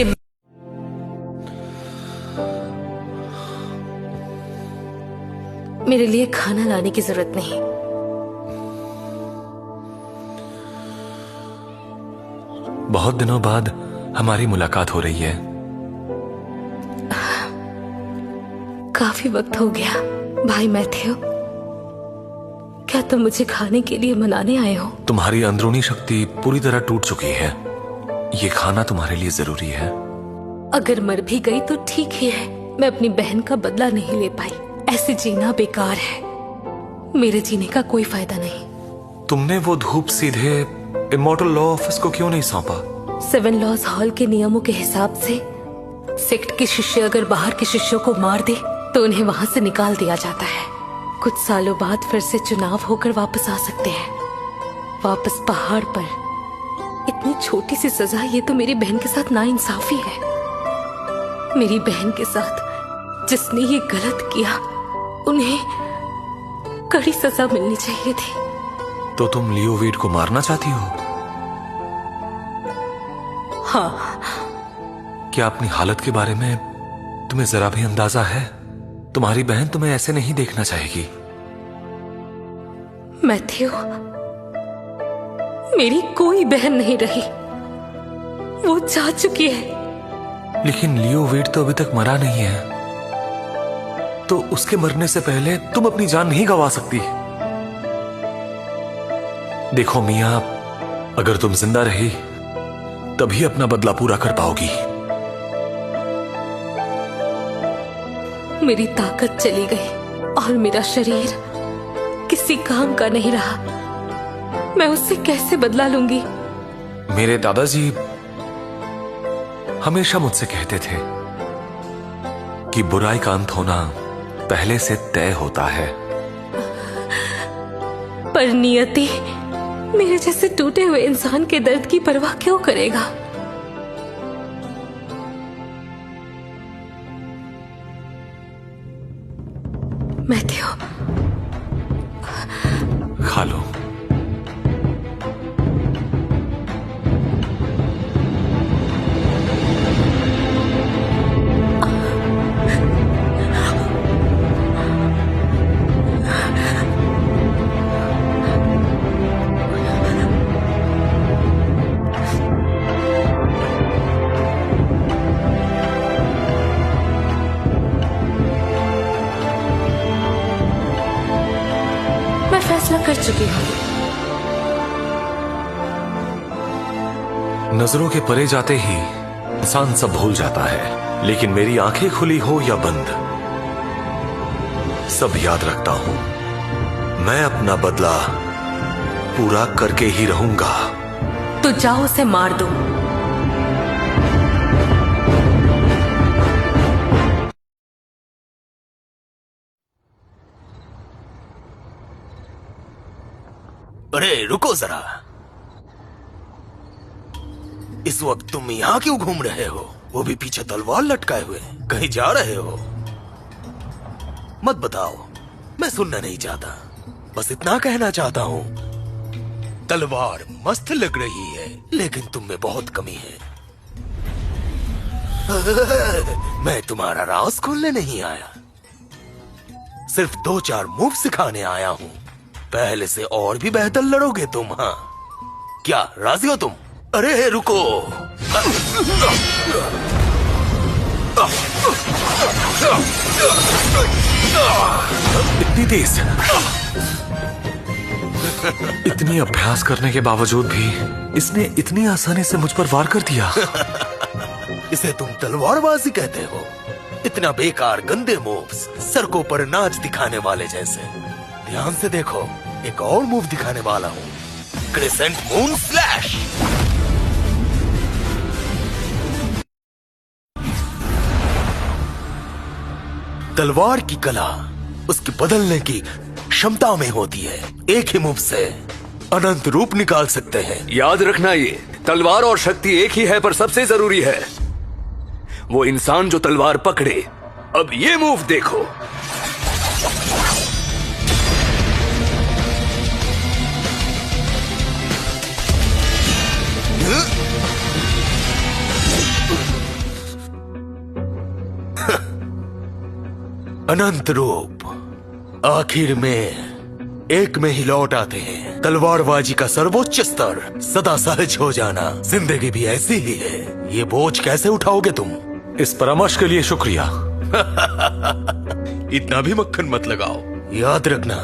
इसके मेरे लिए खाना लाने की जरूरत नहीं। बहुत दिनों बाद हमारी मुलाकात हो रही है। काफी वक्त हो गया भाई मैथ्यू। क्या तुम मुझे खाने के लिए मनाने आए हो? तुम्हारी अंदरूनी शक्ति पूरी तरह टूट चुकी है। ये खाना तुम्हारे लिए जरूरी है। अगर मर भी गई तो ठीक ही है। मैं अपनी बहन का बदला नहीं ले पाई। ऐसे जीना बेकार है। मेरे जीने का कोई फायदा नहीं। तुमने वो धूप सीधे इमॉर्टल लॉ ऑफिस को क्यों नहीं सौंपा? 7 लॉज हॉल के नियमों के हिसाब से सेक्ट के शिष्य अगर बाहर के शिष्यों को मार दे तो उन्हें वहां से निकाल दिया जाता है। कुछ सालों बाद फिर से चुनाव होकर वापस आ सकते हैं, वापस पहाड़ पर। इतनी छोटी सी सजा, ये तो मेरी बहन के साथ नाइंसाफी है। मेरी बहन के साथ जिसने ये गलत किया उन्हें कड़ी सजा मिलनी चाहिए थी। तो तुम लियो वीड को मारना चाहती हो? हाँ। क्या अपनी हालत के बारे में तुम्हें जरा भी अंदाजा है? तुम्हारी बहन तुम्हें ऐसे नहीं देखना चाहेगी। मैथ्यू, मेरी कोई बहन नहीं रही, वो जा चुकी है। लेकिन लियो वीड तो अभी तक मरा नहीं है, तो उसके मरने से पहले तुम अपनी जान नहीं गंवा सकती। देखो मिया, अगर तुम जिंदा रही तभी अपना बदला पूरा कर पाओगी। मेरी ताकत चली गई और मेरा शरीर किसी काम का नहीं रहा। मैं उससे कैसे बदला लूंगी? मेरे दादाजी हमेशा मुझसे कहते थे कि बुराई का अंत होना पहले से तय होता है। पर नियति मेरे जैसे टूटे हुए इंसान के दर्द की परवाह क्यों करेगा? मैथ्यू, खा लो। फैसला कर चुकी हूँ। नजरों के परे जाते ही इंसान सब भूल जाता है, लेकिन मेरी आंखें खुली हो या बंद, सब याद रखता हूं। मैं अपना बदला पूरा करके ही रहूंगा। तो जाओ उसे मार दो। अरे रुको जरा, इस वक्त तुम यहां क्यों घूम रहे हो? वो भी पीछे तलवार लटकाए हुए। कहीं जा रहे हो? मत बताओ, मैं सुनना नहीं चाहता। बस इतना कहना चाहता हूं, तलवार मस्त लग रही है, लेकिन तुम में बहुत कमी है। मैं तुम्हारा राज खोलने नहीं आया, सिर्फ 2-4 मूव सिखाने आया हूं। पहले से और भी बेहतर लड़ोगे तुम। हाँ, क्या राजी हो तुम? अरे रुको, इतनी तेज, इतनी अभ्यास करने के बावजूद भी इसने इतनी आसानी से मुझ पर वार कर दिया। इसे तुम तलवारबाजी कहते हो? इतना बेकार गंदे मूव्स, सड़कों पर नाच दिखाने वाले जैसे। ध्यान से देखो, एक और मूव दिखाने वाला हूँ, क्रिसेंट मून स्लैश। तलवार की कला उसकी बदलने की क्षमता में होती है। एक ही मूव से अनंत रूप निकाल सकते हैं। याद रखना, ये तलवार और शक्ति एक ही है, पर सबसे जरूरी है वो इंसान जो तलवार पकड़े। अब ये मूव देखो। अनंत रूप आखिर में एक में ही लौट आते हैं। तलवारबाजी का सर्वोच्च स्तर सदा सहज हो जाना जिंदगी भी ऐसी ही है। ये बोझ कैसे उठाओगे तुम? इस परामर्श के लिए शुक्रिया। इतना भी मक्खन मत लगाओ। याद रखना,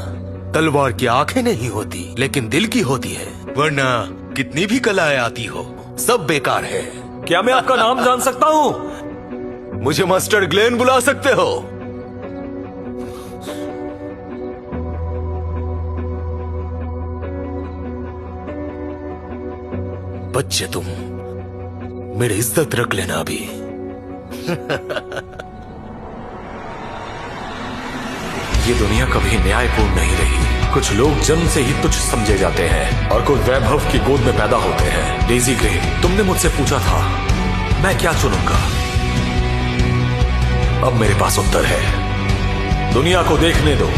तलवार की आंखें नहीं होती लेकिन दिल की होती है, वरना कितनी भी कलाएं आती हो सब बेकार है। क्या मैं आपका नाम जान सकता हूँ? मुझे मास्टर ग्लेन बुला सकते हो। बच्चे तुम, मेरी इज्जत रख लेना अभी। ये दुनिया कभी न्यायपूर्ण नहीं रही। कुछ लोग जन्म से ही तुच्छ समझे जाते हैं और कुछ वैभव की गोद में पैदा होते हैं। डेजी ग्रे, तुमने मुझसे पूछा था मैं क्या चुनूंगा। अब मेरे पास उत्तर है। दुनिया को देखने दो।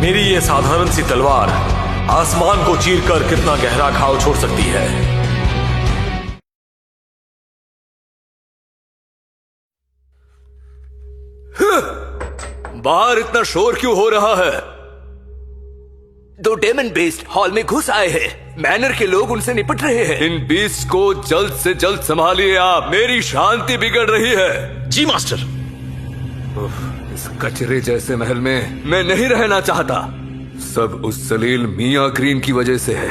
मेरी ये साधारण सी तलवार आसमान को चीरकर कितना गहरा घाव छोड़ सकती है। बाहर इतना शोर क्यों हो रहा है? दो डेमन बेस्ड हॉल में घुस आए हैं। मैनर के लोग उनसे निपट रहे हैं। इन बीस्ट को जल्द से जल्द संभालिए आप। मेरी शांति बिगड़ रही है। जी मास्टर। इस कचरे जैसे महल में मैं नहीं रहना चाहता। सब उस जलील मियां ग्रीन की वजह से है।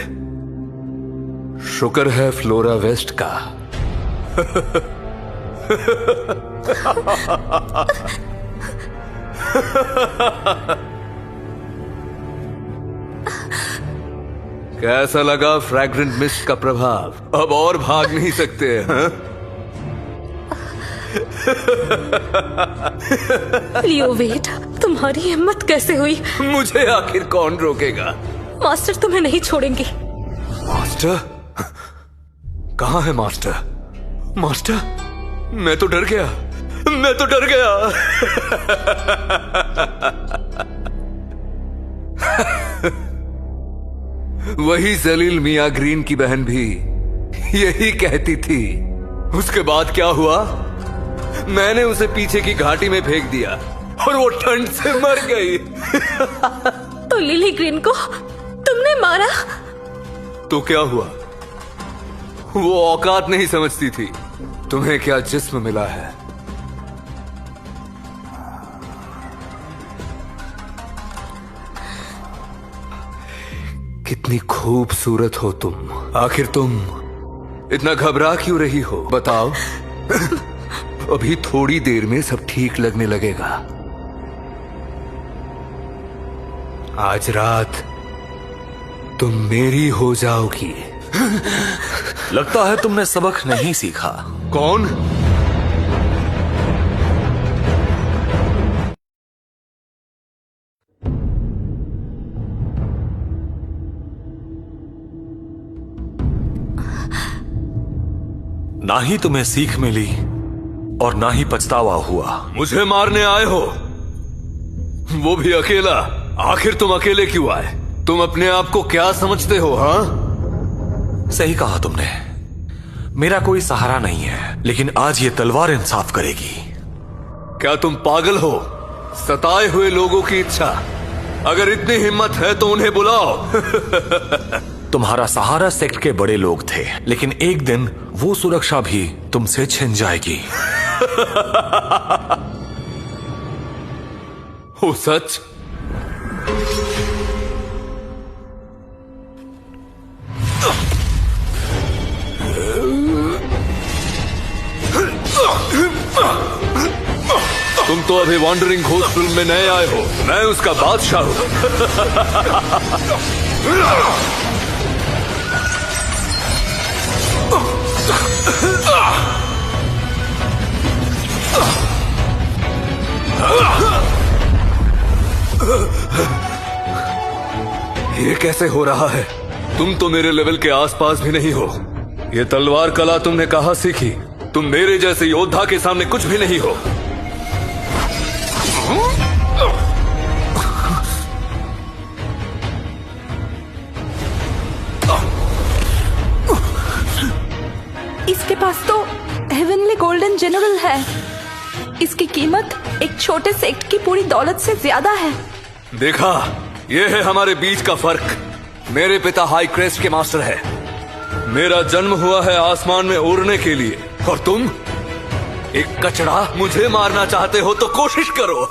शुक्र है फ्लोरा वेस्ट का। कैसा लगा फ्रैग्रेंट मिस्ट का प्रभाव? अब और भाग नहीं सकते हैं? लियो वेट, तुम्हारी हिम्मत कैसे हुई? मुझे आखिर कौन रोकेगा? मास्टर तुम्हें नहीं छोड़ेंगे। मास्टर? कहाँ है मास्टर? मास्टर? मैं तो डर गया। मैं तो डर गया। वही जलील मियां ग्रीन की बहन भी यही कहती थी। उसके बाद क्या हुआ? मैंने उसे पीछे की घाटी में फेंक दिया और वो ठंड से मर गई। तो लिली ग्रीन को तुमने मारा? तो क्या हुआ? वो औकात नहीं समझती थी। तुम्हें क्या जिस्म मिला है? कितनी खूबसूरत हो तुम। आखिर तुम इतना घबरा क्यों रही हो? बताओ। अभी थोड़ी देर में सब ठीक लगने लगेगा। आज रात तुम मेरी हो जाओगी। लगता है तुमने सबक नहीं सीखा। कौन? ना ही तुम्हें सीख मिली और ना ही पछतावा हुआ। मुझे मारने आए हो, वो भी अकेला। आखिर तुम अकेले क्यों आए? तुम अपने आप को क्या समझते हो? हाँ, सही कहा तुमने। मेरा कोई सहारा नहीं है, लेकिन आज ये तलवार इंसाफ करेगी। क्या तुम पागल हो? सताए हुए लोगों की इच्छा। अगर इतनी हिम्मत है तो उन्हें बुलाओ। तुम्हारा सहारा सेक्ट के बड़े लोग थे, लेकिन एक दिन वो सुरक्षा भी तुमसे छिन जाएगी। हो सच? तुम तो अभी वॉन्डरिंग घोस्ट फिल्म में नए आए हो। मैं उसका बादशाह हूं। ये कैसे हो रहा है? तुम तो मेरे लेवल के आसपास भी नहीं हो। ये तलवार कला तुमने कहां सीखी? तुम मेरे जैसे योद्धा के सामने कुछ भी नहीं हो। इसके पास तो हेवनली गोल्डन जनरल है। इसकी कीमत एक छोटे सेक्ट की पूरी दौलत से ज्यादा है। देखा, ये है हमारे बीच का फर्क। मेरे पिता हाई क्रेस्ट के मास्टर है, मेरा जन्म हुआ है आसमान में उड़ने के लिए, और तुम एक कचड़ा। मुझे मारना चाहते हो तो कोशिश करो।